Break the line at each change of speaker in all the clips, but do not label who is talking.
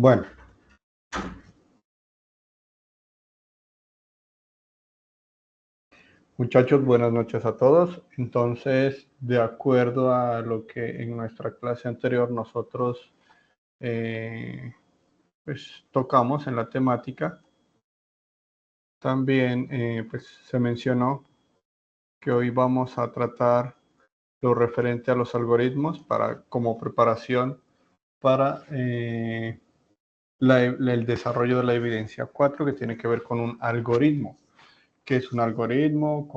Bueno, muchachos, buenas noches a todos. Entonces, de acuerdo a lo que en nuestra clase anterior nosotros pues, tocamos en la temática, también pues, se mencionó que hoy vamos a tratar lo referente a los algoritmos como preparación para el desarrollo de la evidencia 4, que tiene que ver con un algoritmo. ¿Qué es un algoritmo?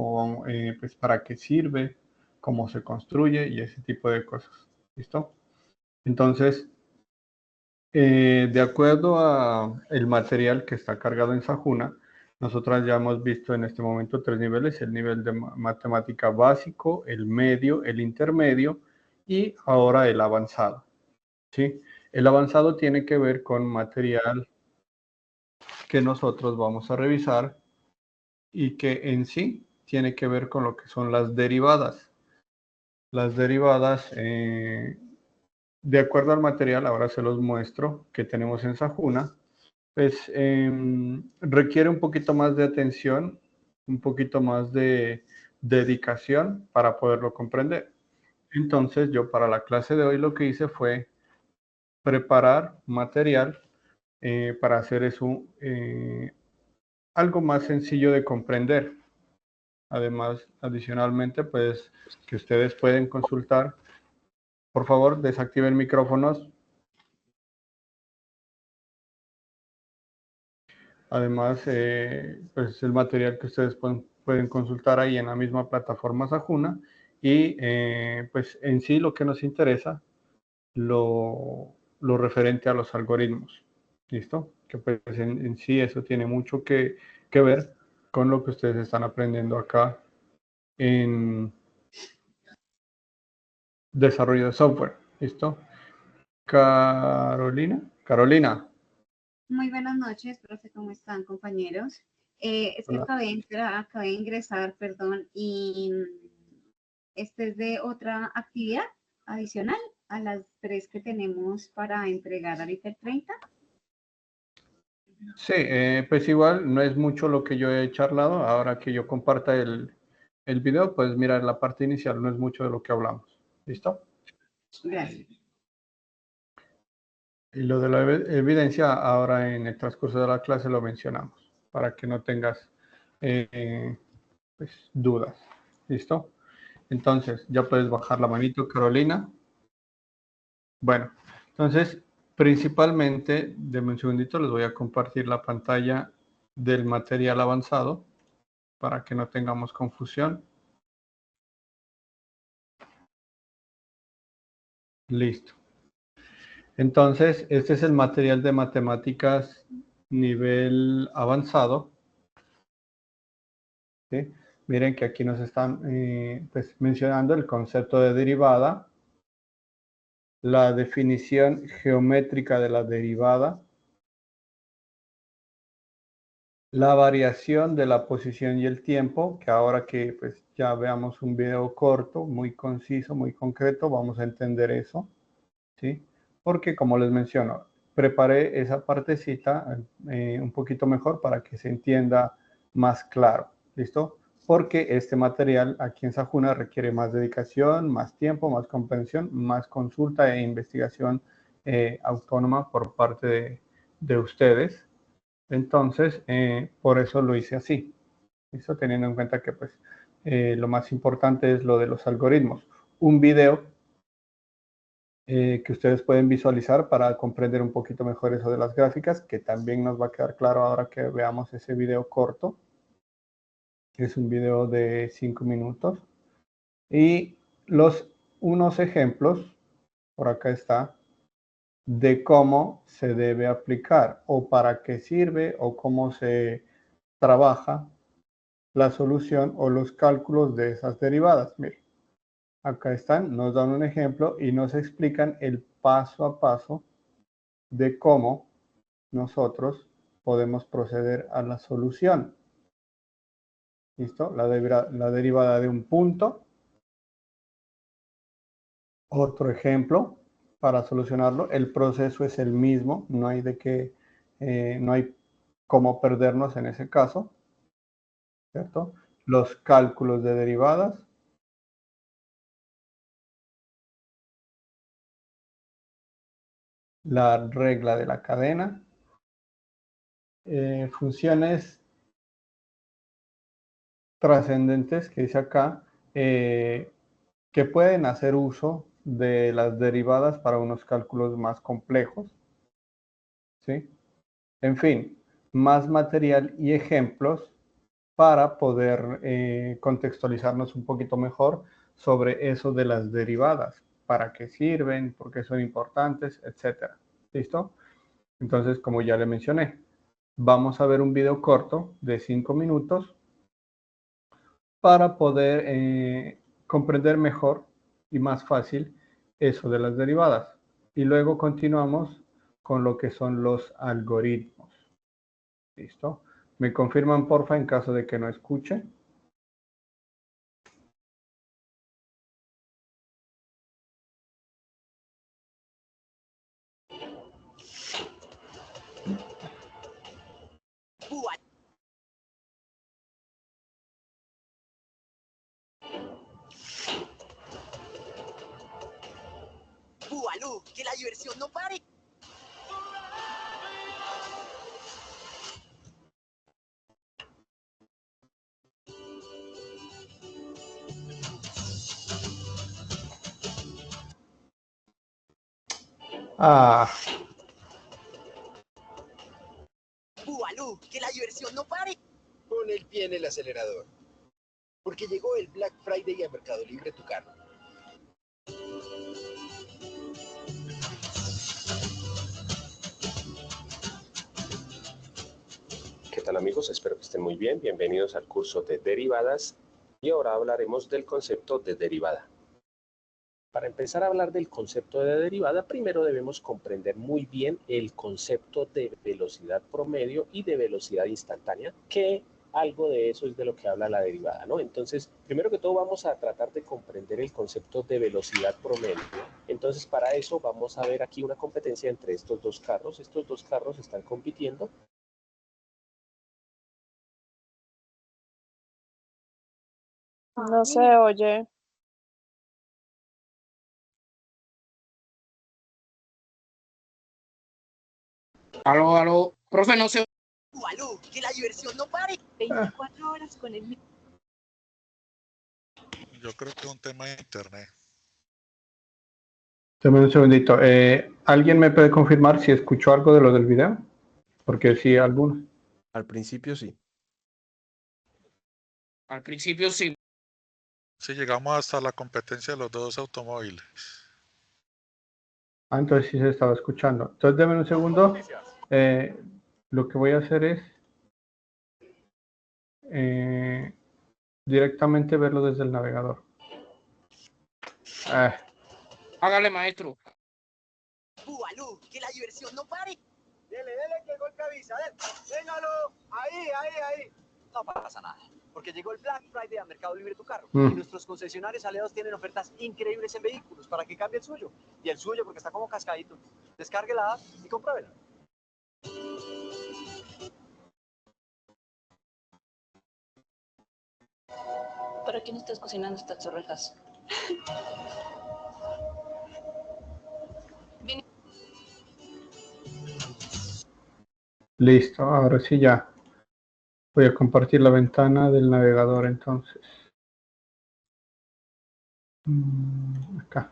Pues, ¿para qué sirve? ¿Cómo se construye? Y ese tipo de cosas. ¿Listo? Entonces, de acuerdo a el material que está cargado en Sajuna, nosotros ya hemos visto en este momento 3 niveles: el nivel de matemática básico, el medio, el intermedio y ahora el avanzado. ¿Sí? El avanzado tiene que ver con material que nosotros vamos a revisar y que en sí tiene que ver con lo que son las derivadas. Las derivadas, de acuerdo al material, ahora se los muestro, que tenemos en Sajuna, pues requiere un poquito más de atención, un poquito más de dedicación para poderlo comprender. Entonces, yo para la clase de hoy lo que hice fue preparar material para hacer eso algo más sencillo de comprender. Además, adicionalmente, pues que ustedes pueden consultar. Por favor, desactiven micrófonos. Además, pues el material que ustedes pueden consultar ahí en la misma plataforma Sajuna. Y pues en sí lo que nos interesa, lo referente a los algoritmos. ¿Listo? Que pues en sí eso tiene mucho que ver con lo que ustedes están aprendiendo acá en desarrollo de software. ¿Listo? Carolina.
Muy buenas noches, profe, ¿cómo están, compañeros? Es que
Hola.
acabé de ingresar, perdón, y este es de otra actividad adicional a las 3 que tenemos para entregar ahorita el 30.
Sí, pues igual no es mucho lo que yo he charlado. Ahora que yo comparta el video, pues mirar la parte inicial, no es mucho de lo que hablamos. ¿Listo?
Gracias.
Y lo de la evidencia, ahora en el transcurso de la clase lo mencionamos, para que no tengas pues, dudas. ¿Listo? Entonces, ya puedes bajar la manito, Carolina. Bueno, entonces, principalmente, denme un segundito, les voy a compartir la pantalla del material avanzado para que no tengamos confusión. Listo. Entonces, este es el material de matemáticas nivel avanzado. ¿Sí? Miren que aquí nos están pues, mencionando el concepto de derivada, la definición geométrica de la derivada, la variación de la posición y el tiempo, que ahora que pues, ya veamos un video corto, muy conciso, muy concreto, vamos a entender eso. ¿Sí? Porque como les menciono, preparé esa partecita un poquito mejor para que se entienda más claro. ¿Listo? Porque este material aquí en Sajuna requiere más dedicación, más tiempo, más comprensión, más consulta e investigación autónoma por parte de ustedes. Entonces, por eso lo hice así. ¿Listo? Teniendo en cuenta que pues, lo más importante es lo de los algoritmos. Un video que ustedes pueden visualizar para comprender un poquito mejor eso de las gráficas, que también nos va a quedar claro ahora que veamos ese video corto. Es un video de 5 minutos. Y unos ejemplos, por acá está, de cómo se debe aplicar o para qué sirve o cómo se trabaja la solución o los cálculos de esas derivadas. Miren, acá están, nos dan un ejemplo y nos explican el paso a paso de cómo nosotros podemos proceder a la solución. ¿Listo? La derivada de un punto. Otro ejemplo. para solucionarlo. El proceso es el mismo, no hay no hay cómo perdernos en ese caso, ¿cierto? Los cálculos de derivadas. La regla de la cadena. Funciones trascendentes que dice acá, que pueden hacer uso de las derivadas para unos cálculos más complejos, ¿sí? En fin, más material y ejemplos para poder contextualizarnos un poquito mejor sobre eso de las derivadas, para qué sirven, por qué son importantes, etcétera. ¿Listo? Entonces, como ya le mencioné, vamos a ver un video corto de 5 minutos para poder comprender mejor y más fácil eso de las derivadas. Y luego continuamos con lo que son los algoritmos. ¿Listo? ¿Me confirman, porfa, en caso de que no escuche?
¡Bualú! ¡Que la diversión no pare!
Ah,
¡Bualú! ¡Que la diversión no pare!
Pon el pie en el acelerador, porque llegó el Black Friday a Mercado Libre Tu Carro.
¿Qué tal, amigos? Espero que estén muy bien. Bienvenidos al curso de derivadas y ahora hablaremos del concepto de derivada. Para empezar a hablar del concepto de derivada, primero debemos comprender muy bien el concepto de velocidad promedio y de velocidad instantánea, que algo de eso es de lo que habla la derivada, ¿no? Entonces, primero que todo vamos a tratar de comprender el concepto de velocidad promedio. Entonces, para eso vamos a ver aquí una competencia entre estos dos carros. Estos dos carros están compitiendo.
No se oye.
Aló, aló. Profe, no se...
¡Bualú! ¡Que la diversión no pare!
24 horas con el mismo.
Yo creo que es un tema de internet.
dame un segundito. ¿Alguien me puede confirmar si escuchó algo de lo del video? Porque sí, algunos.
Al principio sí.
Al principio sí.
Sí, llegamos hasta la competencia de los dos automóviles.
Ah, entonces sí se estaba escuchando. Entonces, denme un segundo. Lo que voy a hacer es directamente verlo desde el navegador.
Hágale, maestro.
¡Bualú! ¡Que la diversión no pare!
Dele, que el golpe avisa. Véngalo. Ahí.
No pasa nada, porque llegó el Black Friday a Mercado Libre Tu Carro.
Mm.
Y nuestros concesionarios aliados tienen ofertas increíbles en vehículos para que cambie el suyo. Y el suyo porque está como cascadito. Descargue la app y compruébela.
¿Para quién estás cocinando estas torrejas?
Listo, ahora sí ya. Voy a compartir la ventana del navegador entonces. Acá.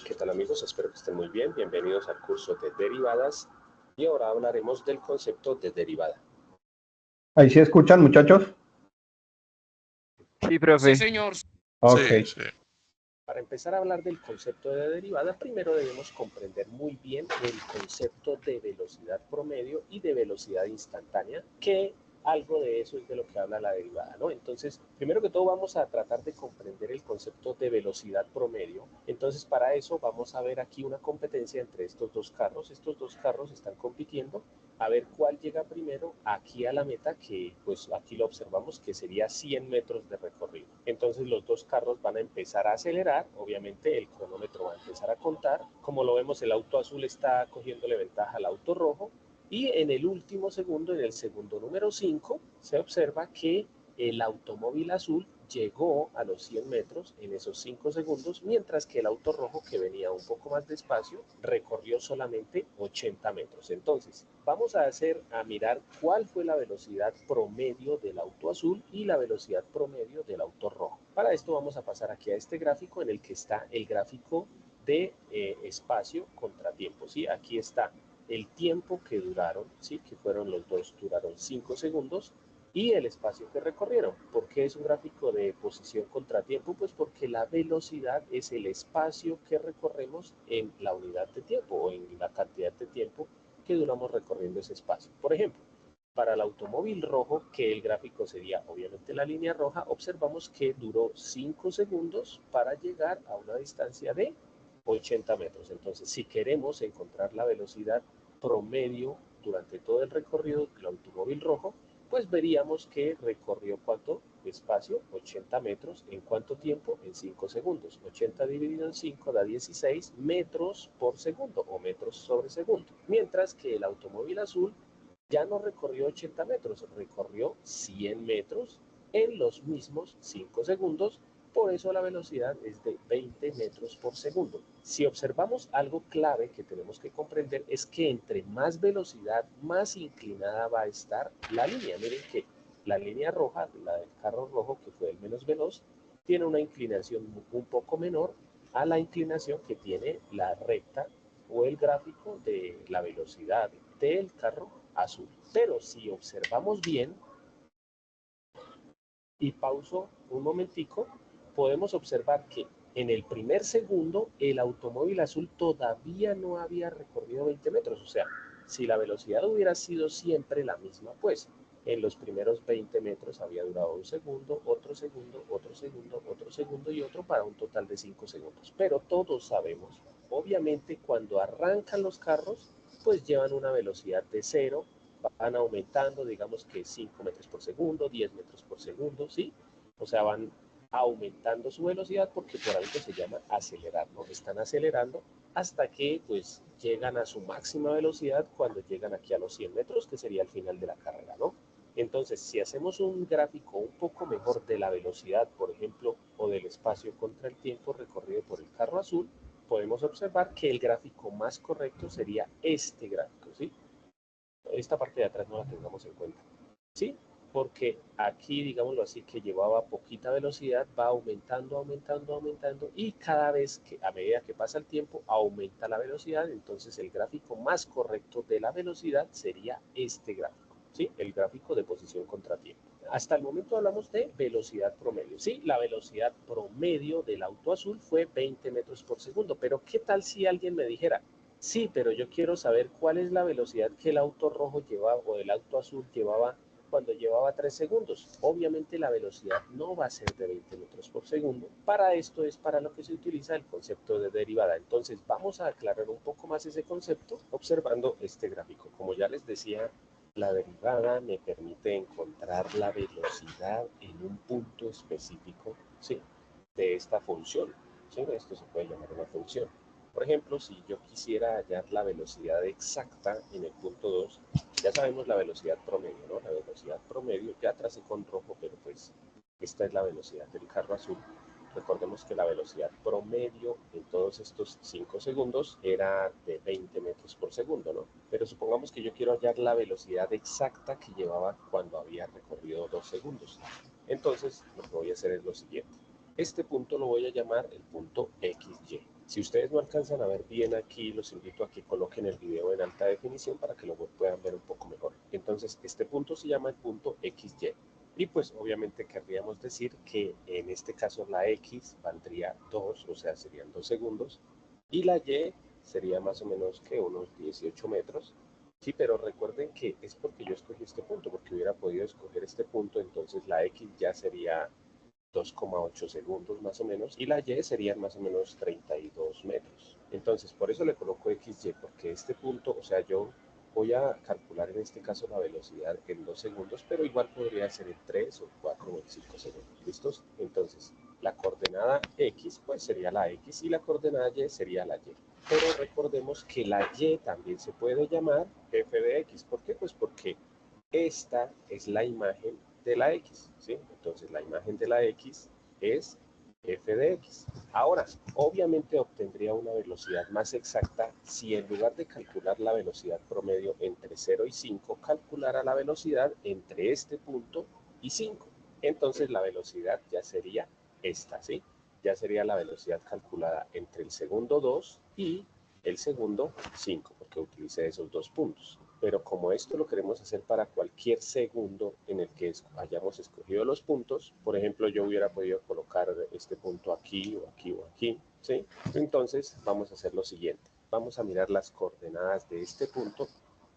¿Qué tal, amigos? Espero que estén muy bien. Bienvenidos al curso de derivadas y ahora hablaremos del concepto de derivada.
¿Ahí sí escuchan, muchachos?
Sí, profe.
Sí, señor.
Ok.
Sí.
Para empezar a hablar del concepto de derivada, primero debemos comprender muy bien el concepto de velocidad promedio y de velocidad instantánea, que algo de eso es de lo que habla la derivada, ¿no? Entonces, primero que todo vamos a tratar de comprender el concepto de velocidad promedio. Entonces, para eso vamos a ver aquí una competencia entre estos dos carros. Estos dos carros están compitiendo a ver cuál llega primero aquí a la meta, que pues aquí lo observamos que sería 100 metros de recorrido. Entonces, los dos carros van a empezar a acelerar. Obviamente, el cronómetro va a empezar a contar. Como lo vemos, el auto azul está cogiéndole ventaja al auto rojo. Y en el último segundo, en el segundo número 5, se observa que el automóvil azul llegó a los 100 metros en esos 5 segundos, mientras que el auto rojo, que venía un poco más despacio, recorrió solamente 80 metros. Entonces, vamos a mirar cuál fue la velocidad promedio del auto azul y la velocidad promedio del auto rojo. Para esto vamos a pasar aquí a este gráfico en el que está el gráfico de espacio contra tiempo, ¿sí? Aquí está el tiempo que duraron, ¿sí? Que fueron los dos, duraron 5 segundos, y el espacio que recorrieron. ¿Por qué es un gráfico de posición contra tiempo? Pues porque la velocidad es el espacio que recorremos en la unidad de tiempo o en la cantidad de tiempo que duramos recorriendo ese espacio. Por ejemplo, para el automóvil rojo, que el gráfico sería obviamente la línea roja, observamos que duró 5 segundos para llegar a una distancia de 80 metros. Entonces, si queremos encontrar la velocidad promedio durante todo el recorrido del automóvil rojo, pues veríamos que recorrió ¿cuánto espacio? 80 metros. ¿En cuánto tiempo? En 5 segundos. 80 dividido en 5 da 16 metros por segundo o metros sobre segundo. Mientras que el automóvil azul ya no recorrió 80 metros, recorrió 100 metros en los mismos 5 segundos. Por eso la velocidad es de 20 metros por segundo. Si observamos algo clave que tenemos que comprender es que entre más velocidad, más inclinada va a estar la línea. Miren que la línea roja, la del carro rojo, que fue el menos veloz, tiene una inclinación un poco menor a la inclinación que tiene la recta o el gráfico de la velocidad del carro azul. Pero si observamos bien, y pauso un momentico, podemos observar que en el primer segundo el automóvil azul todavía no había recorrido 20 metros. O sea, si la velocidad hubiera sido siempre la misma, pues en los primeros 20 metros había durado un segundo, otro segundo, otro segundo, otro segundo y otro, para un total de 5 segundos. Pero todos sabemos, obviamente, cuando arrancan los carros, pues llevan una velocidad de 0, van aumentando, digamos que 5 metros por segundo, 10 metros por segundo, ¿sí? O sea, van aumentando su velocidad porque por algo se llama acelerar, ¿no? Están acelerando hasta que pues llegan a su máxima velocidad cuando llegan aquí a los 100 metros, que sería el final de la carrera, ¿no? Entonces, si hacemos un gráfico un poco mejor de la velocidad, por ejemplo, o del espacio contra el tiempo recorrido por el carro azul, podemos observar que el gráfico más correcto sería este gráfico, ¿sí? Esta parte de atrás no la tengamos en cuenta, ¿sí? Porque aquí, digámoslo así, que llevaba poquita velocidad, va aumentando, aumentando, aumentando, y cada vez que, a medida que pasa el tiempo, aumenta la velocidad. Entonces el gráfico más correcto de la velocidad sería este gráfico, ¿sí? El gráfico de posición contra tiempo. Hasta el momento hablamos de velocidad promedio, ¿sí? La velocidad promedio del auto azul fue 20 metros por segundo, pero ¿qué tal si alguien me dijera: sí, pero yo quiero saber cuál es la velocidad que el auto rojo llevaba o el auto azul llevaba cuando llevaba 3 segundos? Obviamente la velocidad no va a ser de 20 metros por segundo. Para esto es para lo que se utiliza el concepto de derivada. Entonces vamos a aclarar un poco más ese concepto observando este gráfico. Como ya les decía, la derivada me permite encontrar la velocidad en un punto específico, ¿sí?, de esta función, ¿sí? Esto se puede llamar una función. Por ejemplo, si yo quisiera hallar la velocidad exacta en el punto 2, ya sabemos la velocidad promedio, ¿no? La velocidad promedio, ya tracé con rojo, pero pues esta es la velocidad del carro azul. Recordemos que la velocidad promedio en todos estos 5 segundos era de 20 metros por segundo, ¿no? Pero supongamos que yo quiero hallar la velocidad exacta que llevaba cuando había recorrido 2 segundos. Entonces, lo que voy a hacer es lo siguiente. Este punto lo voy a llamar el punto XY. Si ustedes no alcanzan a ver bien aquí, los invito a que coloquen el video en alta definición para que lo puedan ver un poco mejor. Entonces, este punto se llama el punto XY. Y pues obviamente querríamos decir que en este caso la X valdría 2, o sea, serían 2 segundos. Y la Y sería más o menos que unos 18 metros. Sí, pero recuerden que es porque yo escogí este punto, porque hubiera podido escoger este punto, entonces la X ya sería 2,8 segundos más o menos, y la Y serían más o menos 32 metros. Entonces, por eso le coloco XY, porque este punto, o sea, yo voy a calcular en este caso la velocidad en 2 segundos, pero igual podría ser en 3 o 4 o en 5 segundos. ¿Listos? Entonces, la coordenada X, pues sería la X, y la coordenada Y sería la Y. Pero recordemos que la Y también se puede llamar f de X. ¿Por qué? Pues porque esta es la imagen de la X, ¿sí? Entonces la imagen de la X es f de X. Ahora, obviamente obtendría una velocidad más exacta si en lugar de calcular la velocidad promedio entre 0 y 5, calculara la velocidad entre este punto y 5. Entonces la velocidad ya sería esta, ¿sí? Ya sería la velocidad calculada entre el segundo 2 y el segundo 5, porque utilicé esos dos puntos. Pero como esto lo queremos hacer para cualquier segundo en el que hayamos escogido los puntos, por ejemplo, yo hubiera podido colocar este punto aquí o aquí o aquí, ¿sí? Entonces vamos a hacer lo siguiente. Vamos a mirar las coordenadas de este punto,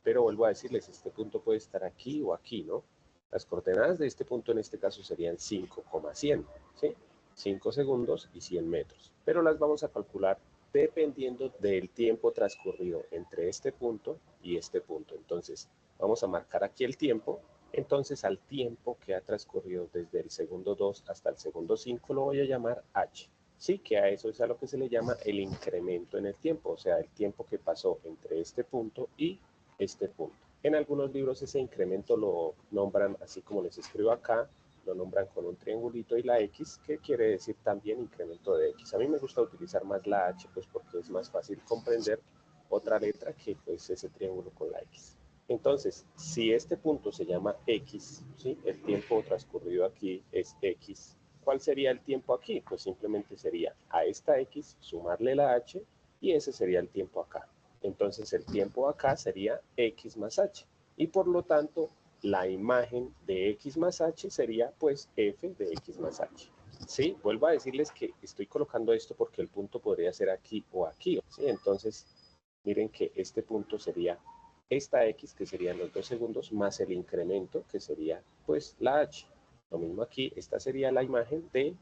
pero vuelvo a decirles, este punto puede estar aquí o aquí, ¿no? Las coordenadas de este punto en este caso serían 5,100, ¿sí? 5 segundos y 100 metros. Pero las vamos a calcular dependiendo del tiempo transcurrido entre este punto y este punto. Entonces, vamos a marcar aquí el tiempo. Entonces, al tiempo que ha transcurrido desde el segundo 2 hasta el segundo 5 lo voy a llamar h. Sí, que a eso es a lo que se le llama el incremento en el tiempo, o sea, el tiempo que pasó entre este punto y este punto. En algunos libros ese incremento lo nombran así como les escribo acá, lo nombran con un triangulito y la X, que quiere decir también incremento de X. A mí me gusta utilizar más la H, pues porque es más fácil comprender otra letra que pues ese triángulo con la X. Entonces, si este punto se llama X, ¿sí? El tiempo transcurrido aquí es X. ¿Cuál sería el tiempo aquí? Pues simplemente sería a esta X sumarle la H y ese sería el tiempo acá. Entonces el tiempo acá sería X más H. Y por lo tanto, la imagen de X más H sería pues F de X más H. Sí, vuelvo a decirles que estoy colocando esto porque el punto podría ser aquí o aquí. ¿Sí? Entonces, miren que este punto sería esta X, que serían los 2 segundos, más el incremento, que sería pues la H. Lo mismo aquí, esta sería la imagen de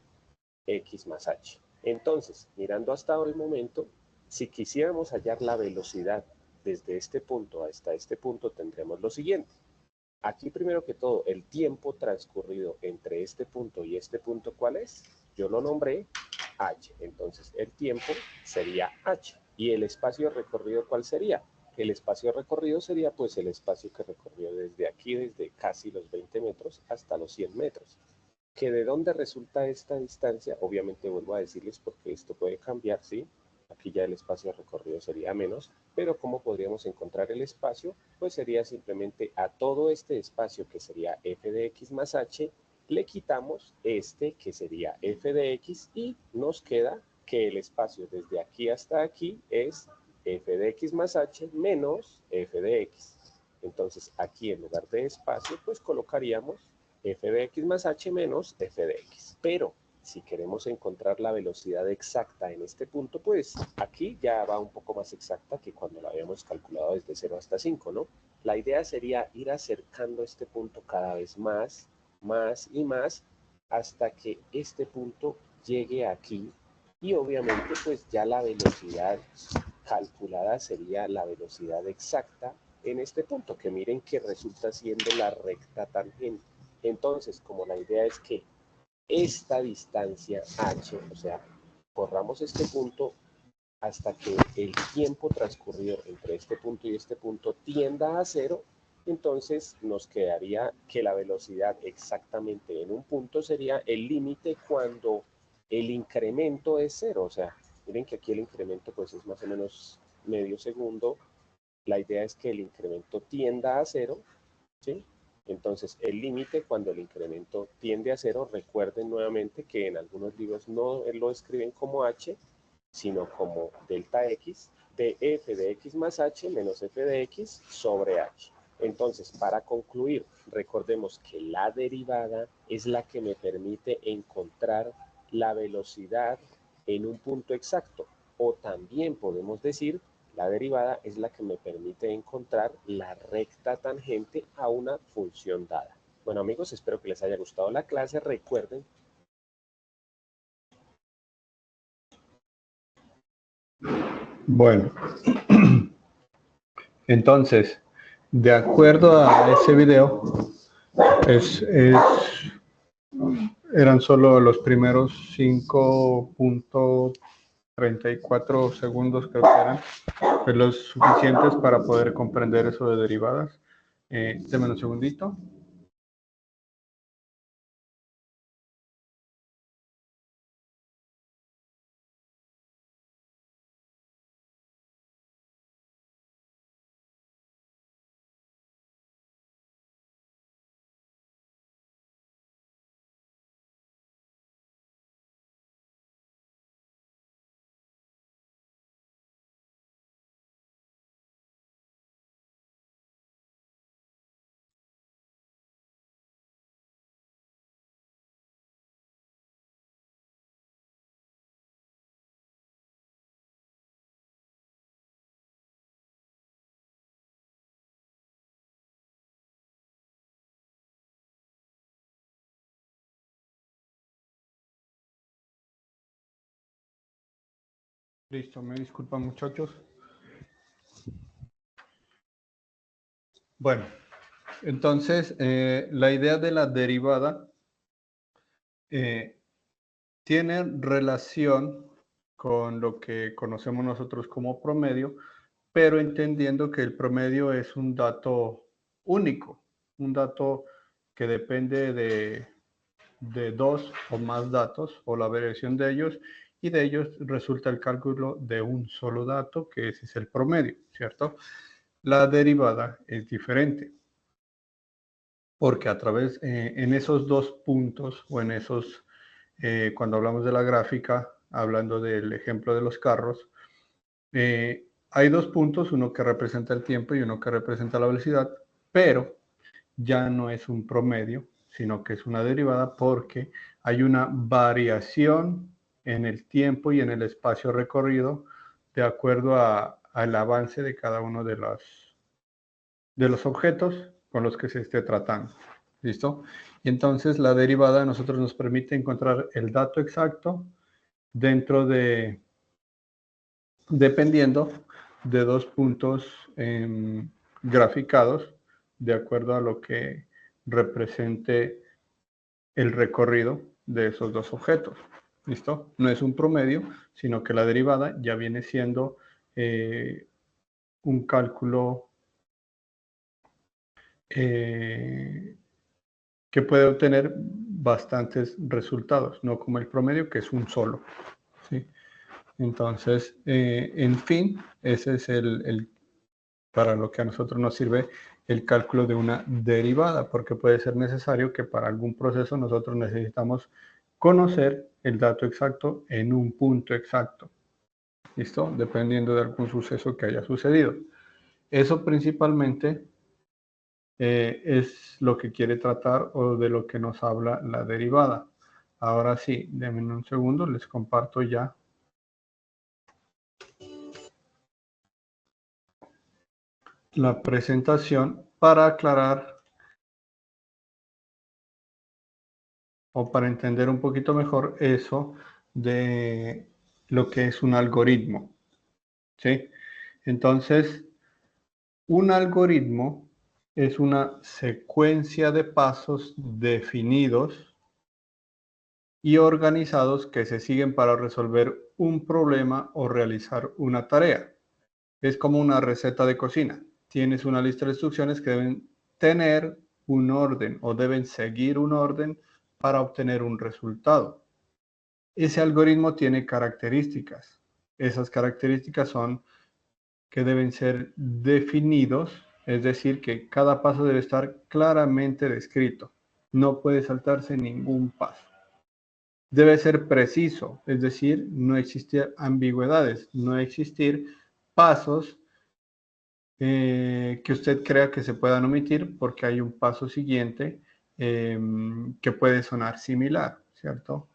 X más H. Entonces, mirando hasta el momento, si quisiéramos hallar la velocidad desde este punto hasta este punto, tendremos lo siguiente. Aquí primero que todo, el tiempo transcurrido entre este punto y este punto, ¿cuál es? Yo lo nombré h. Entonces el tiempo sería h. ¿Y el espacio recorrido cuál sería? El espacio recorrido sería pues el espacio que recorrió desde aquí, desde casi los 20 metros hasta los 100 metros. ¿Que de dónde resulta esta distancia? Obviamente vuelvo a decirles porque esto puede cambiar, ¿sí? Aquí ya el espacio recorrido sería menos, pero ¿cómo podríamos encontrar el espacio? Pues sería simplemente a todo este espacio que sería f de x más h, le quitamos este que sería f de x y nos queda que el espacio desde aquí hasta aquí es f de x más h menos f de x. Entonces aquí en lugar de espacio pues colocaríamos f de x más h menos f de x. Pero si queremos encontrar la velocidad exacta en este punto, pues aquí ya va un poco más exacta que cuando la habíamos calculado desde 0 hasta 5, ¿no? La idea sería ir acercando este punto cada vez más, más y más, hasta que este punto llegue aquí. Y obviamente pues ya la velocidad calculada sería la velocidad exacta en este punto, que miren que resulta siendo la recta tangente. Entonces, como la idea es que esta distancia h, o sea, corramos este punto hasta que el tiempo transcurrido entre este punto y este punto tienda a 0, entonces nos quedaría que la velocidad exactamente en un punto sería el límite cuando el incremento es 0, o sea, miren que aquí el incremento pues es más o menos medio segundo, la idea es que el incremento tienda a 0, ¿sí? Entonces, el límite cuando el incremento tiende a 0, recuerden nuevamente que en algunos libros no lo escriben como h, sino como delta x de f de x más h menos f de x sobre h. Entonces, para concluir, recordemos que la derivada es la que me permite encontrar la velocidad en un punto exacto. O también podemos decir La derivada es la que me permite encontrar la recta tangente a una función dada. Bueno amigos, espero que les haya gustado la clase. Recuerden.
Bueno, entonces, de acuerdo a ese video, eran solo los primeros 5.34 segundos, creo que eran, pues los suficientes para poder comprender eso de derivadas. Deme un segundito. Listo, me disculpan muchachos. Bueno, entonces la idea de la derivada tiene relación con lo que conocemos nosotros como promedio, pero entendiendo que el promedio es un dato único, un dato que depende de dos o más datos o la variación de ellos, y de ellos resulta el cálculo de un solo dato, que ese es el promedio, ¿cierto? La derivada es diferente, porque a través, en esos dos puntos o en esos, cuando hablamos de la gráfica, hablando del ejemplo de los carros, hay dos puntos, uno que representa el tiempo y uno que representa la velocidad, pero ya no es un promedio, sino que es una derivada porque hay una variación en el tiempo y en el espacio recorrido de acuerdo al avance de cada uno de los objetos con los que se esté tratando. ¿Listo? Y entonces la derivada a nosotros nos permite encontrar el dato exacto dentro de, dependiendo de dos puntos graficados de acuerdo a lo que represente el recorrido de esos dos objetos. ¿Listo? No es un promedio, sino que la derivada ya viene siendo un cálculo que puede obtener bastantes resultados, no como el promedio, que es un solo. ¿Sí? Entonces, en fin, ese es para lo que a nosotros nos sirve el cálculo de una derivada, porque puede ser necesario que para algún proceso nosotros necesitamos conocer el dato exacto en un punto exacto. ¿Listo? Dependiendo de algún suceso que haya sucedido. Eso principalmente es lo que quiere tratar o de lo que nos habla la derivada. Ahora sí, denme un segundo, les comparto ya la presentación para aclarar o para entender un poquito mejor eso de lo que es un algoritmo. ¿Sí? Entonces, un algoritmo es una secuencia de pasos definidos y organizados que se siguen para resolver un problema o realizar una tarea. Es como una receta de cocina. Tienes una lista de instrucciones que deben tener un orden o deben seguir un orden para obtener un resultado. Ese algoritmo tiene características. Esas características son que deben ser definidos, es decir, que cada paso debe estar claramente descrito. No puede saltarse ningún paso. Debe ser preciso, es decir, no existir ambigüedades, no existir pasos que usted crea que se puedan omitir porque hay un paso siguiente que puede sonar similar, ¿cierto?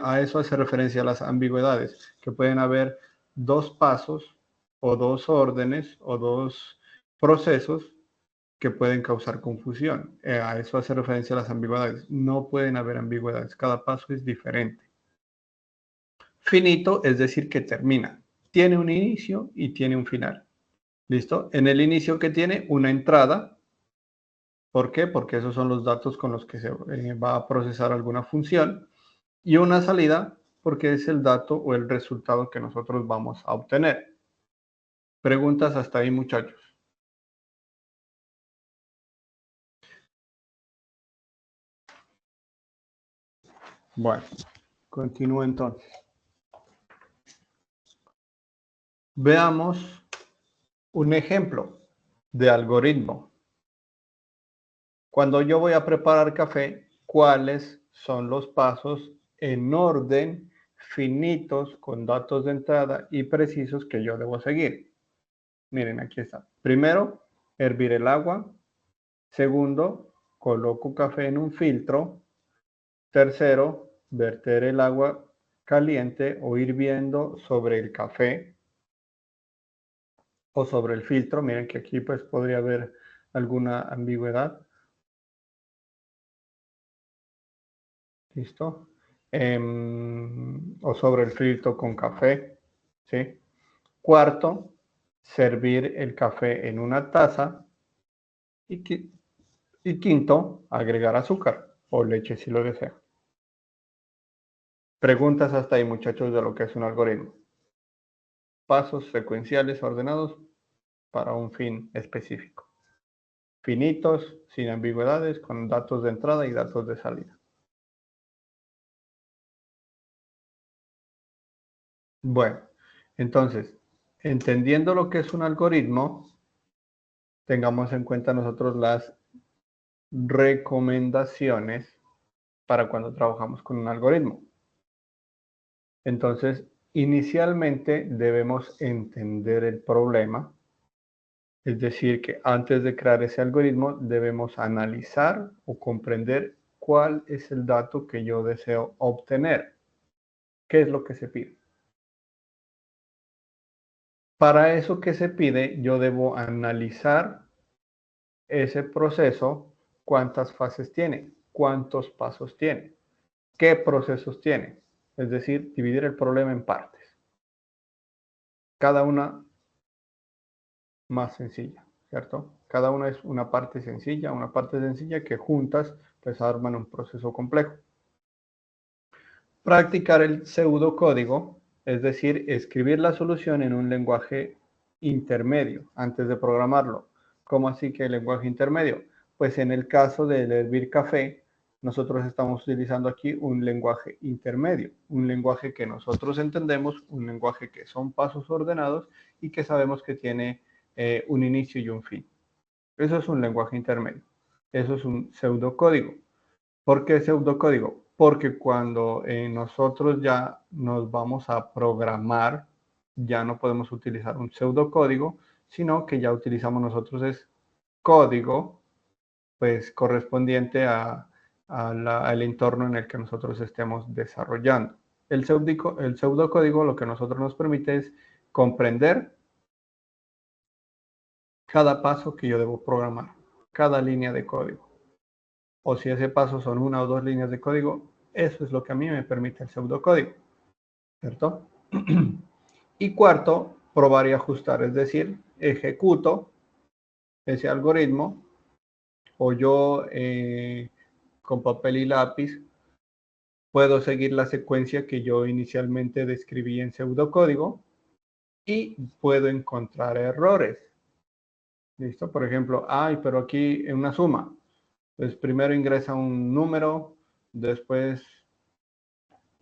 A eso hace referencia a las ambigüedades, que pueden haber dos pasos o dos órdenes o dos procesos que pueden causar confusión. A eso hace referencia a las ambigüedades. No pueden haber ambigüedades, cada paso es diferente. Finito es decir que termina. Tiene un inicio y tiene un final. ¿Listo? En el inicio que tiene una entrada. ¿Por qué? Porque esos son los datos con los que se va a procesar alguna función. Y una salida porque es el dato o el resultado que nosotros vamos a obtener. Preguntas hasta ahí, muchachos. Bueno, continúo entonces. Veamos un ejemplo de algoritmo. Cuando yo voy a preparar café, ¿cuáles son los pasos en orden, finitos, con datos de entrada y precisos que yo debo seguir? Miren, aquí está. Primero, hervir el agua. Segundo, coloco café en un filtro. Tercero, verter el agua caliente o hirviendo sobre el café o sobre el filtro. Miren que aquí pues podría haber alguna ambigüedad. ¿Listo? O sobre el filtro con café. ¿Sí? Cuarto, servir el café en una taza. Y quinto, agregar azúcar o leche si lo desea. Preguntas hasta ahí, muchachos, de lo que es un algoritmo. Pasos secuenciales ordenados para un fin específico. Finitos, sin ambigüedades, con datos de entrada y datos de salida. Bueno, entonces, entendiendo lo que es un algoritmo, tengamos en cuenta nosotros las recomendaciones para cuando trabajamos con un algoritmo. Entonces, inicialmente debemos entender el problema. Es decir, que antes de crear ese algoritmo debemos analizar o comprender cuál es el dato que yo deseo obtener. ¿Qué es lo que se pide? Para eso que se pide, yo debo analizar ese proceso, cuántas fases tiene, cuántos pasos tiene, qué procesos tiene. Es decir, dividir el problema en partes. Cada una más sencilla, ¿cierto? Cada una es una parte sencilla que juntas pues arman un proceso complejo. Practicar el pseudocódigo, es decir, escribir la solución en un lenguaje intermedio antes de programarlo. ¿Cómo así que el lenguaje intermedio? Pues en el caso del hervir café, nosotros estamos utilizando aquí un lenguaje intermedio, un lenguaje que nosotros entendemos, un lenguaje que son pasos ordenados y que sabemos que tiene un inicio y un fin. Eso es un lenguaje intermedio. Eso es un pseudocódigo. ¿Por qué pseudocódigo? Porque cuando nosotros ya nos vamos a programar, ya no podemos utilizar un pseudocódigo, sino que ya utilizamos nosotros es código, pues correspondiente al entorno en el que nosotros estemos desarrollando. El pseudocódigo lo que nosotros nos permite es comprender cada paso que yo debo programar, cada línea de código. O si ese paso son una o dos líneas de código, eso es lo que a mí me permite el pseudocódigo, ¿cierto? Y cuarto, probar y ajustar, es decir, ejecuto ese algoritmo o yo con papel y lápiz puedo seguir la secuencia que yo inicialmente describí en pseudocódigo y puedo encontrar errores. ¿Listo? Por ejemplo, pero aquí en una suma, pues primero ingresa un número, después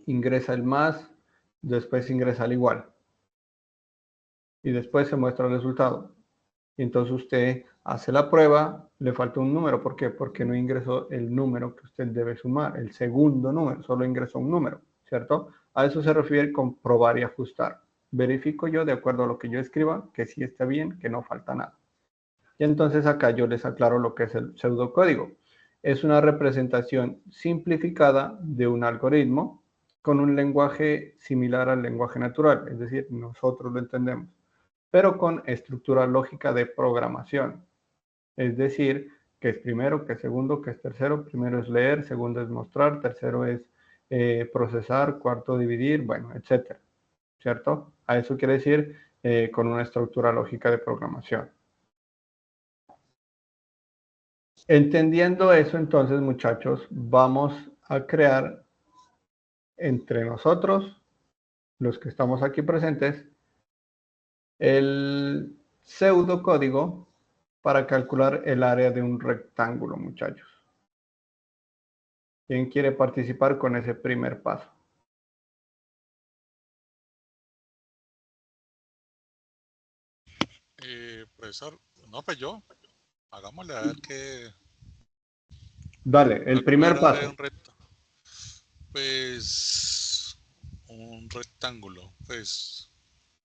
ingresa el más, después ingresa el igual. Y después se muestra el resultado. Y entonces usted hace la prueba, le falta un número. ¿Por qué? Porque no ingresó el número que usted debe sumar, el segundo número, solo ingresó un número, ¿cierto? A eso se refiere con probar y ajustar. Verifico yo, de acuerdo a lo que yo escriba, que sí está bien, que no falta nada. Y entonces acá yo les aclaro lo que es el pseudocódigo. Es una representación simplificada de un algoritmo con un lenguaje similar al lenguaje natural, es decir, nosotros lo entendemos. pero con estructura lógica de programación. Es decir, que es primero, que es segundo, que es tercero. Primero es leer, segundo es mostrar, tercero es procesar, cuarto dividir, bueno, etcétera. ¿Cierto? A eso quiere decir con una estructura lógica de programación. Entendiendo eso, entonces, muchachos, vamos a crear entre nosotros, los que estamos aquí presentes, el pseudocódigo para calcular el área de un rectángulo, muchachos. ¿Quién quiere participar con ese primer paso?
Profesor, no, pues yo, hagámosle a ver qué.
Dale, el primer
Calcular área de
paso.
un recto. Pues un rectángulo, pues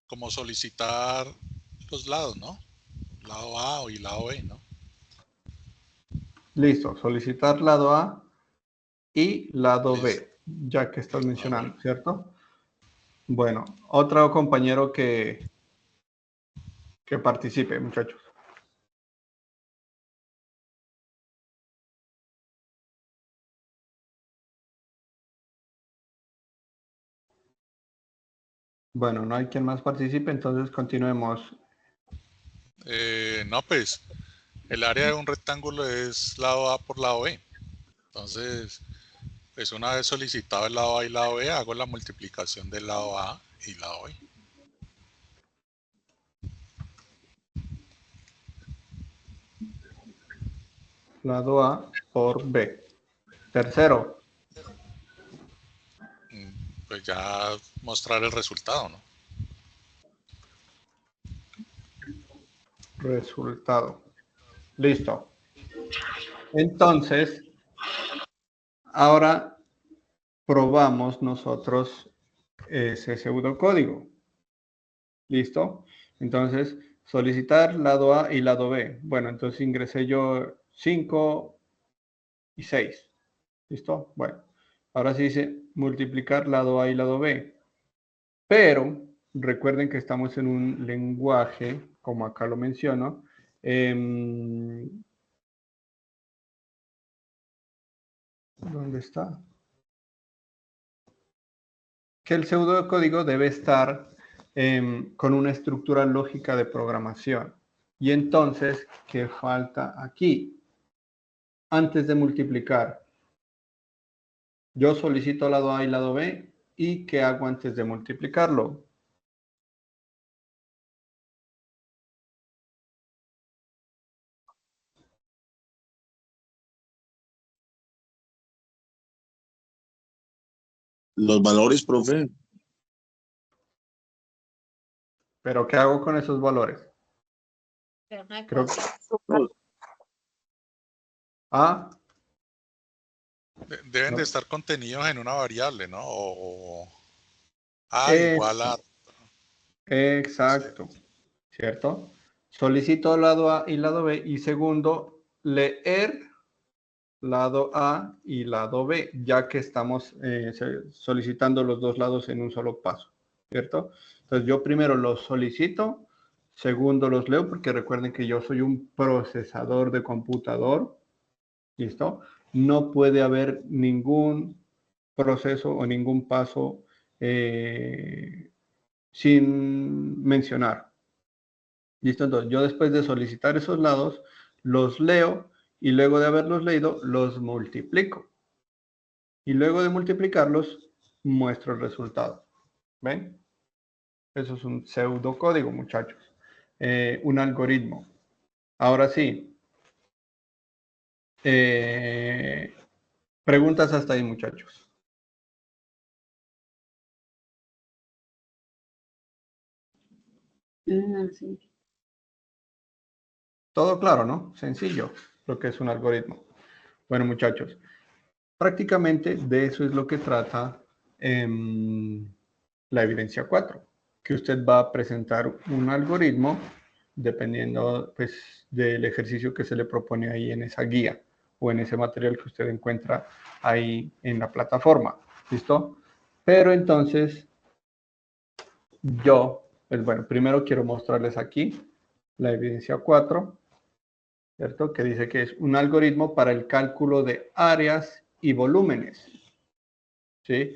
como solicitar los lados, ¿no? Lado A y lado B, ¿no?
Listo, solicitar lado A y lado
Listo.
B, ya que estás
Ah, bueno.
mencionando, ¿cierto? Bueno, otro compañero que participe, muchachos. Bueno, no hay quien más participe, entonces continuemos.
No, pues el área de un rectángulo es lado A por lado B. Entonces, pues una vez solicitado el lado A y lado B, hago la multiplicación del lado A y lado B.
Lado A por B. Tercero,
Pues ya mostrar el resultado, ¿no?
resultado. Listo. Entonces, ahora probamos nosotros ese pseudocódigo. ¿Listo? Entonces, solicitar lado A y lado B. Bueno, entonces ingresé yo 5 y 6. ¿Listo? Bueno, ahora sí dice multiplicar lado A y lado B. Pero recuerden que estamos en un lenguaje, como acá lo menciono, ¿dónde está? Que el pseudocódigo debe estar con una estructura lógica de programación. Y entonces, ¿qué falta aquí? Antes de multiplicar, yo solicito lado A y lado B, ¿y qué hago antes de multiplicarlo?
Los valores, profe.
¿Pero qué hago con esos valores? Creo que A.
Deben
No,
de estar contenidos en una variable, ¿no? O A igual a... Sí.
exacto, ¿cierto? Solicito lado A y lado B, y segundo, leer lado A y lado B, ya que estamos solicitando los dos lados en un solo paso, ¿cierto? Entonces yo primero los solicito, segundo los leo, porque recuerden que yo soy un procesador de computador, ¿listo? No puede haber ningún proceso o ningún paso sin mencionar. ¿Listo? Entonces, yo después de solicitar esos lados, los leo y luego de haberlos leído, los multiplico. Y luego de multiplicarlos, muestro el resultado. ¿Ven? Eso es un pseudocódigo, muchachos. Un algoritmo. Ahora sí. Preguntas hasta ahí, muchachos.
Sí.
Todo claro, ¿no? Sencillo, lo que es un algoritmo. Bueno, muchachos, prácticamente de eso es lo que trata la evidencia 4, que usted va a presentar un algoritmo dependiendo pues, del ejercicio que se le propone ahí en esa guía o en ese material que usted encuentra ahí en la plataforma. ¿Listo? Pero entonces yo Pues bueno, primero quiero mostrarles aquí la evidencia 4, ¿cierto? Que dice que es un algoritmo para el cálculo de áreas y volúmenes, ¿sí?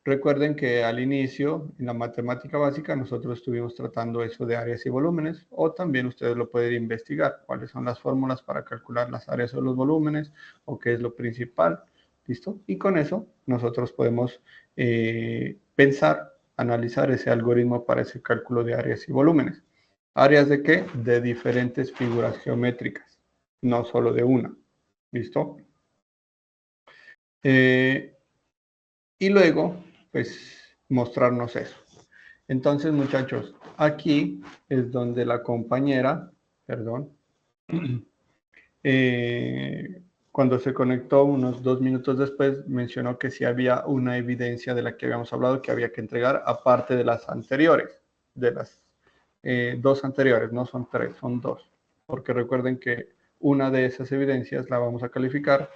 Recuerden que al inicio, en la matemática básica, nosotros estuvimos tratando eso de áreas y volúmenes, o también ustedes lo pueden investigar, cuáles son las fórmulas para calcular las áreas o los volúmenes, o qué es lo principal, ¿listo? Y con eso nosotros podemos pensar, analizar ese algoritmo para ese cálculo de áreas y volúmenes. ¿Áreas de qué? De diferentes figuras geométricas, no solo de una, ¿listo? Y luego, pues, mostrarnos eso. Entonces, muchachos, aquí es donde la compañera, perdón, cuando se conectó unos 2 minutos después, mencionó que sí había una evidencia de la que habíamos hablado que había que entregar, aparte de las anteriores, de las 2 anteriores, no son 3, son 2, porque recuerden que una de esas evidencias la vamos a calificar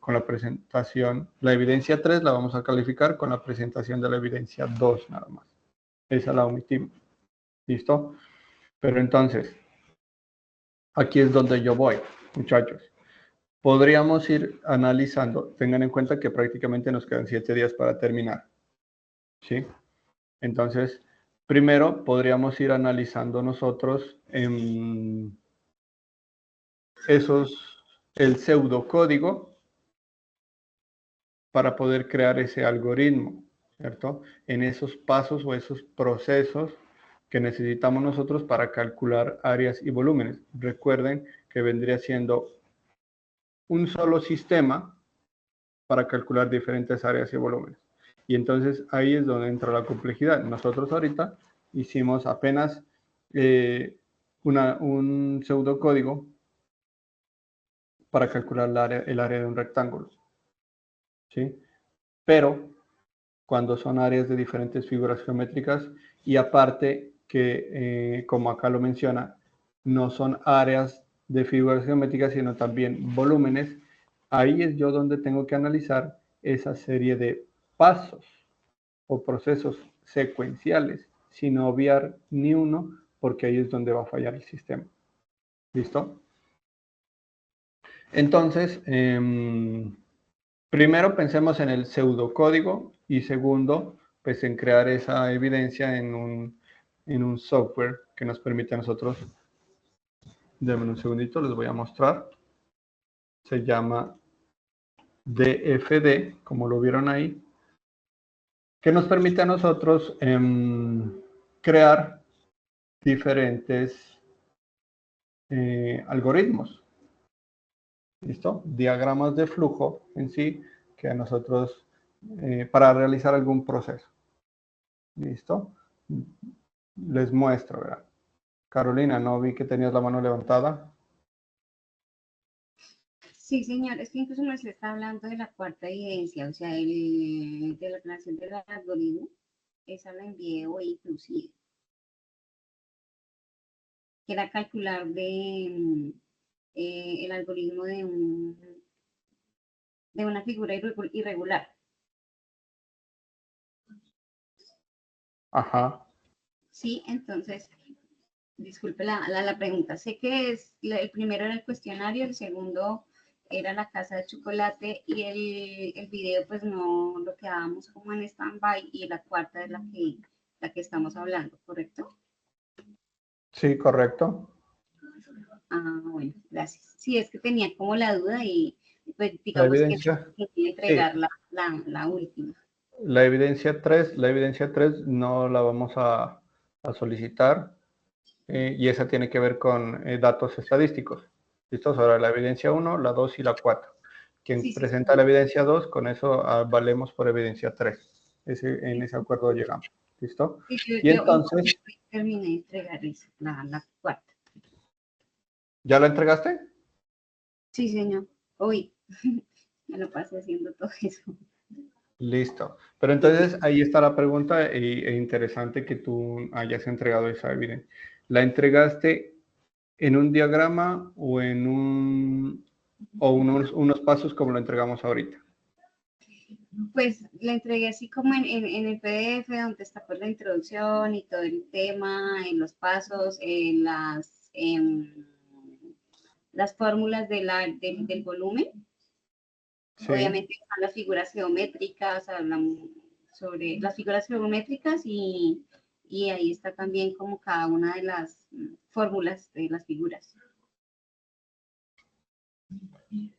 con la presentación, la evidencia 3 la vamos a calificar con la presentación de la evidencia 2 nada más. Esa la omitimos. ¿Listo? Pero entonces, aquí es donde yo voy, muchachos. Podríamos ir analizando, tengan en cuenta que prácticamente nos quedan 7 días para terminar. ¿Sí? Entonces, primero podríamos ir analizando nosotros el pseudocódigo para poder crear ese algoritmo, ¿cierto? En esos pasos o esos procesos que necesitamos nosotros para calcular áreas y volúmenes. Recuerden que vendría siendo un solo sistema para calcular diferentes áreas y volúmenes. Y entonces ahí es donde entra la complejidad. Nosotros ahorita hicimos apenas un pseudocódigo para calcular el área de un rectángulo, ¿sí? Pero cuando son áreas de diferentes figuras geométricas y aparte que, como acá lo menciona, no son áreas de figuras geométricas, sino también volúmenes, ahí es yo donde tengo que analizar esa serie de pasos o procesos secuenciales, sin obviar ni uno, porque ahí es donde va a fallar el sistema. ¿Listo? Entonces, primero pensemos en el pseudocódigo y segundo, pues en crear esa evidencia en un software que nos permite a nosotros. Denme un segundito, les voy a mostrar. Se llama DFD, como lo vieron ahí, que nos permite a nosotros crear diferentes algoritmos. ¿Listo? Diagramas de flujo en sí, que a nosotros, para realizar algún proceso. ¿Listo? Les muestro, ¿verdad? Carolina, no vi que tenías la mano levantada.
Sí, señor, es que incluso nos está hablando de la cuarta evidencia, o sea, de la creación del algoritmo. Esa la envié hoy inclusive. Que era calcular el algoritmo de una figura irregular.
Ajá.
Sí, entonces, disculpe la pregunta. Sé que el primero era el cuestionario, el segundo era la casa de chocolate y el video pues no lo quedábamos como en stand-by y la cuarta es la que estamos hablando, ¿correcto?
Sí, correcto.
Ah, bueno, gracias. Sí, es que tenía como la duda y pues
La
digamos que
evidencia,
quería entregar la última.
la evidencia 3 no la vamos a solicitar y esa tiene que ver con datos estadísticos. ¿Listo? Ahora la evidencia 1, la 2 y la 4. Quien
Sí,
presenta la evidencia 2, con eso valemos por evidencia 3. En ese acuerdo llegamos. ¿Listo?
Sí,
Y entonces,
terminé de entregar eso, la cuarta.
¿ya la entregaste?
Sí, señor. Hoy me lo pasé haciendo todo eso.
Listo. Pero entonces ahí está la pregunta e interesante que tú hayas entregado esa evidencia. ¿La entregaste en un diagrama o en unos pasos como lo entregamos ahorita?
Pues le entregué así como en el PDF donde está pues la introducción y todo el tema, en los pasos, en las fórmulas del volumen.
Sí.
Obviamente están las figuras geométricas, hablan sobre las figuras geométricas y ahí está también como cada una de las fórmulas de las figuras.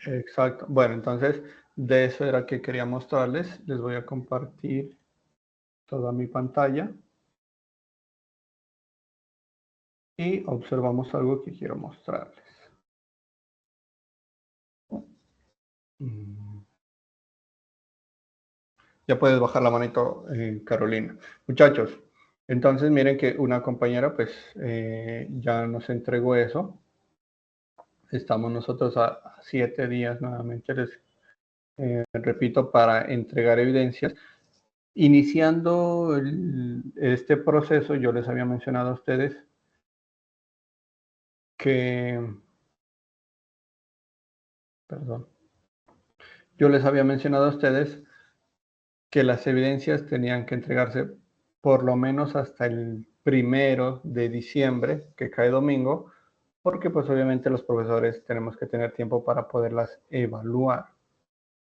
Exacto. Bueno, entonces de eso era que quería mostrarles. Les voy a compartir toda mi pantalla. Y observamos algo que quiero mostrarles. Ya puedes bajar la manito, Carolina. Muchachos, entonces miren que una compañera pues ya nos entregó eso. Estamos nosotros a 7 días nuevamente, les repito, para entregar evidencias. Iniciando este proceso, yo les había mencionado a ustedes que, perdón, yo les había mencionado a ustedes que las evidencias tenían que entregarse por lo menos hasta el 1 de diciembre, que cae domingo, porque pues obviamente los profesores tenemos que tener tiempo para poderlas evaluar.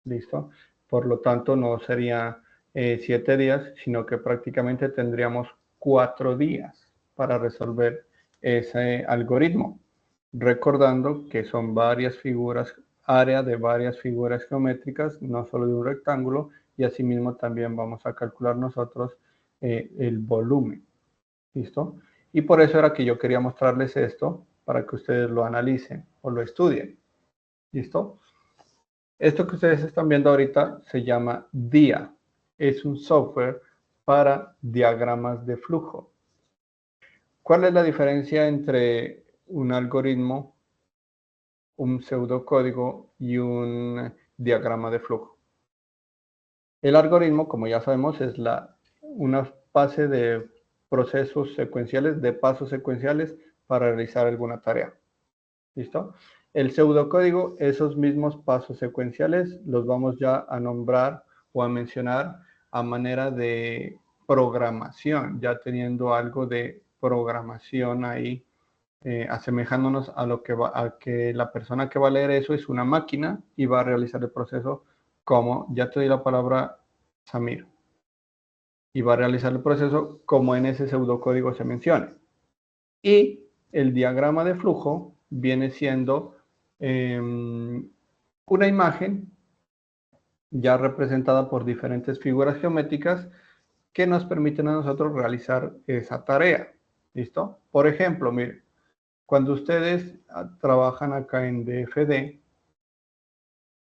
¿Listo? Por lo tanto, no sería 7 días, sino que prácticamente tendríamos 4 días para resolver ese algoritmo. Recordando que son varias figuras, área de varias figuras geométricas, no solo de un rectángulo, y asimismo también vamos a calcular nosotros el volumen. ¿Listo? Y por eso era que yo quería mostrarles esto, para que ustedes lo analicen o lo estudien. ¿Listo? Esto que ustedes están viendo ahorita se llama DIA. Es un software para diagramas de flujo. ¿Cuál es la diferencia entre un algoritmo, un pseudocódigo y un diagrama de flujo? El algoritmo, como ya sabemos, es una base de procesos secuenciales, de pasos secuenciales para realizar alguna tarea. ¿Listo? El pseudocódigo, esos mismos pasos secuenciales los vamos ya a nombrar o a mencionar a manera de programación, ya teniendo algo de programación ahí, asemejándonos a lo que a que la persona que va a leer eso es una máquina y va a realizar el proceso como, ya te doy la palabra, Samir, y va a realizar el proceso como en ese pseudocódigo se menciona. Y el diagrama de flujo viene siendo una imagen ya representada por diferentes figuras geométricas que nos permiten a nosotros realizar esa tarea. ¿Listo? Por ejemplo, miren, cuando ustedes trabajan acá en DFD,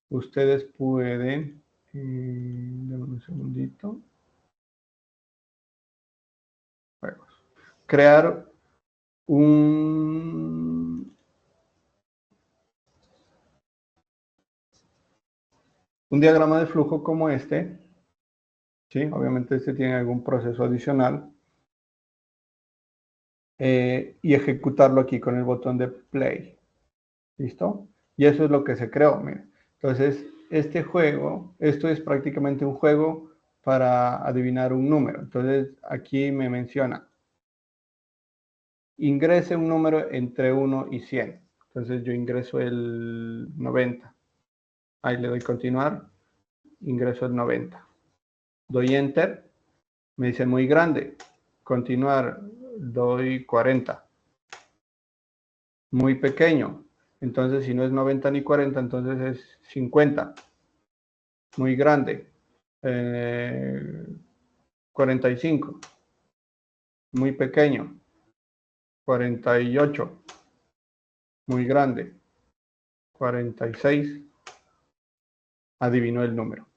ustedes pueden, denme un segundito, crear un diagrama de flujo como este, ¿sí? Obviamente este tiene algún proceso adicional, y ejecutarlo aquí con el botón de play. ¿Listo? Y eso es lo que se creó, miren. Entonces, este juego, esto es prácticamente un juego para adivinar un número. Entonces, aquí me menciona, ingrese un número entre 1 y 100. Entonces, yo ingreso el 90. Ahí le doy continuar, ingreso el 90. Doy enter, me dice muy grande. Continuar, doy 40. Muy pequeño. Entonces, si no es 90 ni 40, entonces es 50. Muy grande. 45. Muy pequeño. 48. Muy grande. 46. Adivinó el número.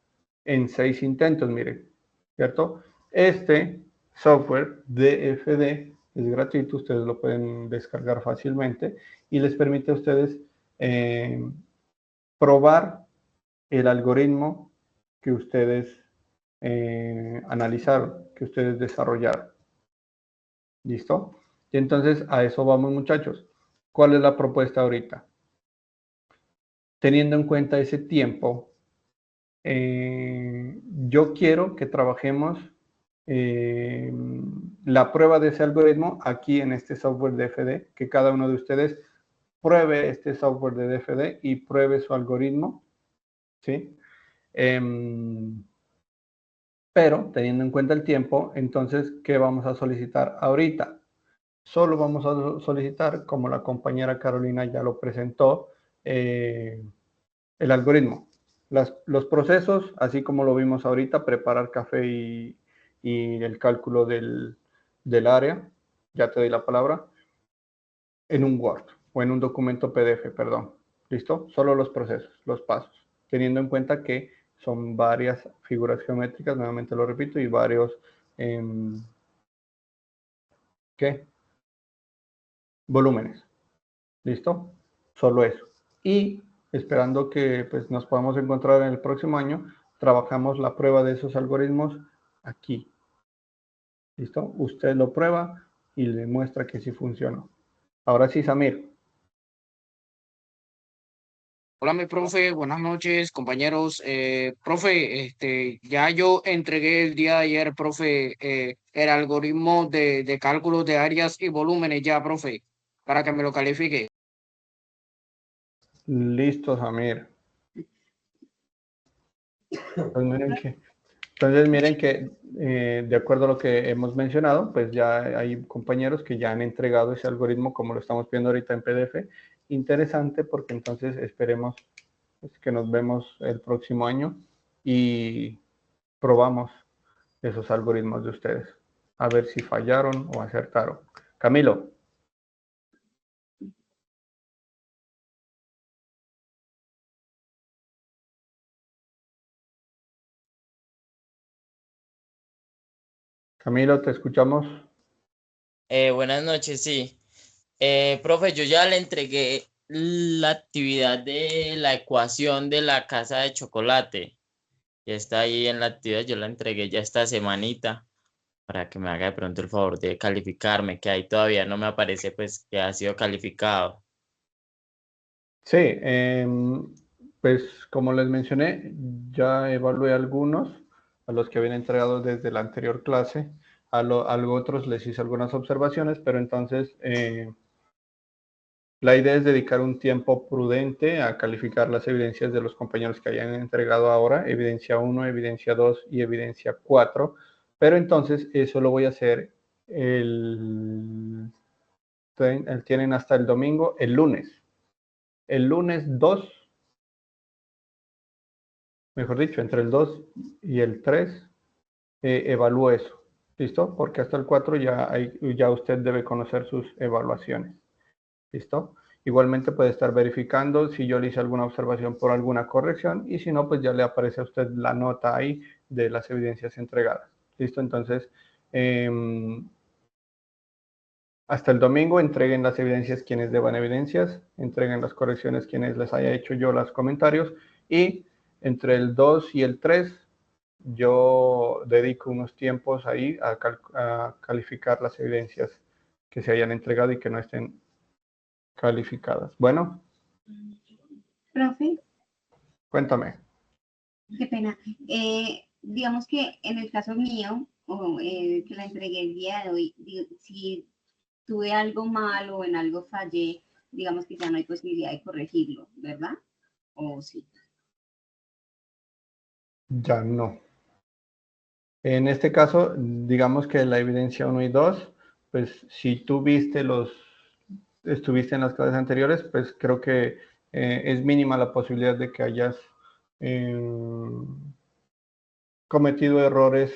En 6 intentos, miren. ¿Cierto? Este software DFD es gratuito, ustedes lo pueden descargar fácilmente y les permite a ustedes probar el algoritmo que ustedes analizaron, que ustedes desarrollaron. ¿Listo? Y entonces a eso vamos, muchachos. ¿Cuál es la propuesta ahorita? Teniendo en cuenta ese tiempo yo quiero que trabajemos la prueba de ese algoritmo aquí en este software DFD, que cada uno de ustedes pruebe este software de DFD y pruebe su algoritmo, ¿sí? Pero teniendo en cuenta el tiempo, entonces, ¿qué vamos a solicitar ahorita? Solo vamos a solicitar, como la compañera Carolina ya lo presentó, el algoritmo. Los procesos, así como lo vimos ahorita, preparar café y el cálculo del área, ya te doy la palabra, en un Word o en un documento PDF, perdón. ¿Listo? Solo los procesos, los pasos, teniendo en cuenta que son varias figuras geométricas, nuevamente lo repito, y varios, ¿qué? Volúmenes. ¿Listo? Solo eso. Y esperando que pues, nos podamos encontrar en el próximo año, trabajamos la prueba de esos algoritmos aquí. ¿Listo? Usted lo prueba y le muestra que sí funcionó. Ahora sí, Samir.
Hola, mi profe, buenas noches, compañeros. Profe, ya yo entregué el día de ayer, profe, el algoritmo de cálculo de áreas y volúmenes ya, profe, para que me lo califique.
Listo, Samir. Entonces miren que de acuerdo a lo que hemos mencionado, pues ya hay compañeros que ya han entregado ese algoritmo como lo estamos viendo ahorita en PDF. Interesante porque entonces esperemos pues, que nos vemos el próximo año y probamos esos algoritmos de ustedes. A ver si fallaron o acertaron. Camilo. Camilo, te escuchamos.
Buenas noches, sí. Profe, yo ya le entregué la actividad de la ecuación de la casa de chocolate. Ya está ahí en la actividad, yo la entregué ya esta semanita para que me haga de pronto el favor de calificarme, que ahí todavía no me aparece pues que ha sido calificado.
Sí, pues como les mencioné, ya evalué algunos, a los que habían entregado desde la anterior clase, a otros les hice algunas observaciones, pero entonces la idea es dedicar un tiempo prudente a calificar las evidencias de los compañeros que hayan entregado ahora, evidencia 1, evidencia 2 y evidencia 4, pero entonces eso lo voy a hacer tienen hasta el domingo, el lunes. El lunes 2, mejor dicho, entre el 2 y el 3, evalúo eso. ¿Listo? Porque hasta el 4 ya usted debe conocer sus evaluaciones. ¿Listo? Igualmente puede estar verificando si yo le hice alguna observación por alguna corrección y si no, pues ya le aparece a usted la nota ahí de las evidencias entregadas. ¿Listo? Entonces, hasta el domingo entreguen las evidencias quienes deban evidencias, entreguen las correcciones quienes les haya hecho yo los comentarios y entre el 2 y el 3 yo dedico unos tiempos ahí a calificar las evidencias que se hayan entregado y que no estén calificadas. Bueno.
Profe,
Cuéntame.
qué pena. Digamos que en el caso mío, que la entregué el día de hoy, si tuve algo mal o en algo fallé, digamos que ya no hay posibilidad de corregirlo, ¿verdad? ¿O sí?
Ya no. En este caso, digamos que la evidencia 1 y 2, pues si tú estuviste en las clases anteriores, pues creo que es mínima la posibilidad de que hayas cometido errores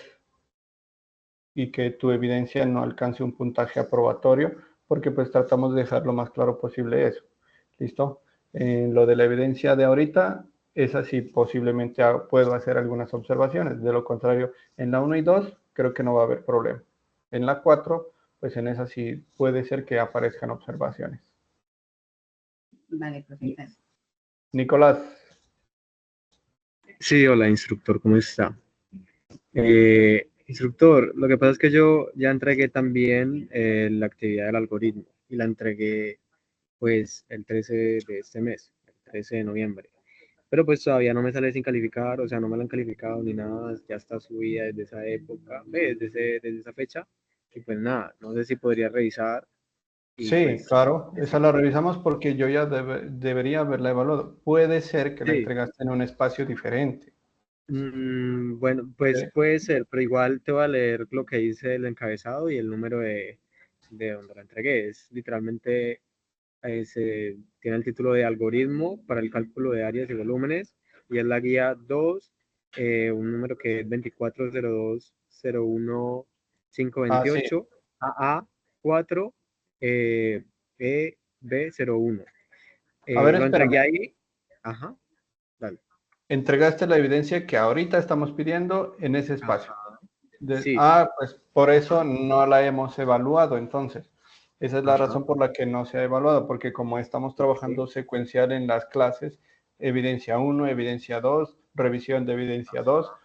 y que tu evidencia no alcance un puntaje aprobatorio, porque pues tratamos de dejar lo más claro posible eso. ¿Listo? Lo de la evidencia de ahorita, esa sí posiblemente puedo hacer algunas observaciones. De lo contrario, en la 1 y 2 creo que no va a haber problema. En la 4, pues en esa sí puede ser que aparezcan observaciones.
Vale, perfecto.
Nicolás.
Sí, hola instructor, ¿cómo está? Instructor, lo que pasa es que yo ya entregué también la actividad del algoritmo y la entregué pues el 13 de este mes, el 13 de noviembre. pero pues todavía no me sale sin calificar, o sea, no me la han calificado ni nada, ya está subida desde esa época, desde esa fecha, y pues nada, no sé si podría revisar y
Sí,
pues
claro, esa
decir,
la revisamos porque yo ya debería haberla evaluado. Puede ser que la
sí.
entregaste en un espacio diferente.
Bueno, pues
¿Sí?
puede ser, pero igual te voy a leer lo que dice el encabezado y el número de donde la entregué. Es literalmente, tiene el título de Algoritmo para el cálculo de áreas y volúmenes y es la guía 2, un número que es
Ah, sí.
240201528 AA4 EB01.
A ver,
Lo entregué
espérame.
ahí. Ajá, dale.
Entregaste la evidencia que ahorita estamos pidiendo en ese espacio.
Ajá, sí, sí,
Pues por eso no la hemos evaluado, entonces. Esa es la
ajá,
razón por la que no se ha evaluado, porque como estamos
ok,
trabajando secuencial en las clases, evidencia 1, evidencia 2, revisión de evidencia 2,
ok.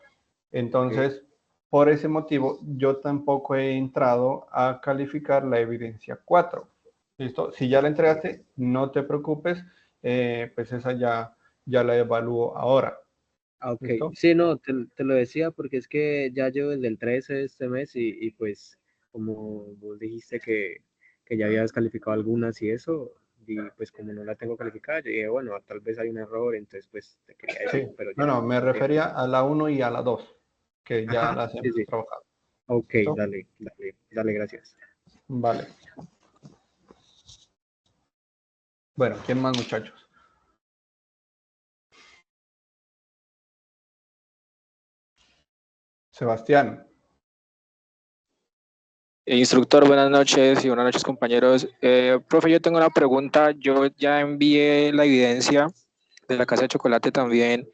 entonces, por ese motivo, yo tampoco he entrado a calificar la evidencia 4. ¿Listo? Si ya la entregaste, no te preocupes, pues esa ya la evalúo ahora.
Ah, ok,
¿Listo?
sí, no, te lo decía porque es que ya llevo desde el 13 de este mes y pues como vos dijiste que ya había descalificado algunas y eso, y pues como no la tengo calificada, yo dije, bueno, tal vez hay un error, entonces pues te quería
Sí.
decir, pero ya,
No, me
ya.
refería a la 1 y a la 2, que ya
Ajá,
las
sí,
hemos
sí,
trabajado.
ok,
¿Listo?
dale, gracias.
Vale. Bueno, ¿quién más, muchachos? Sebastián.
Instructor, buenas noches y buenas noches compañeros. Profe, yo tengo una pregunta. Yo ya envié la evidencia de la casa de chocolate también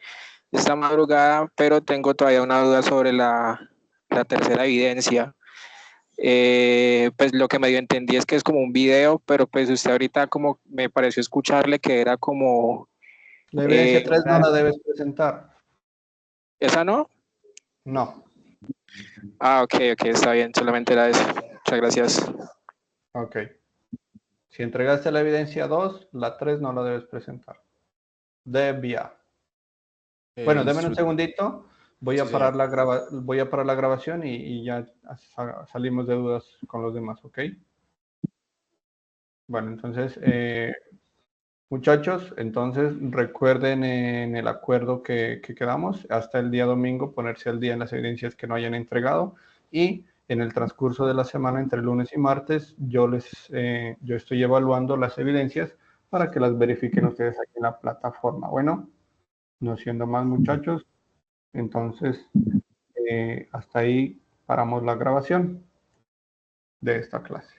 esta madrugada, pero tengo todavía una duda sobre la tercera evidencia. Pues lo que medio entendí es que es como un video, pero pues usted ahorita como me pareció escucharle que era como...
La evidencia 3 no
una-
la debes presentar.
¿Esa no?
No.
Ah, ok, está bien, solamente era eso. Muchas gracias.
Ok. Si entregaste la evidencia 2, la 3 no la debes presentar. Debía. Bueno, déme un
Instru-
segundito. Voy
sí,
a
señor.
parar voy a parar la grabación y ya salimos de dudas con los demás, ¿ok? Bueno, entonces, muchachos, entonces recuerden en el acuerdo que quedamos, hasta el día domingo ponerse al día en las evidencias que no hayan entregado y en el transcurso de la semana, entre lunes y martes, yo estoy evaluando las evidencias para que las verifiquen ustedes aquí en la plataforma. Bueno, no siendo más, muchachos, entonces hasta ahí paramos la grabación de esta clase.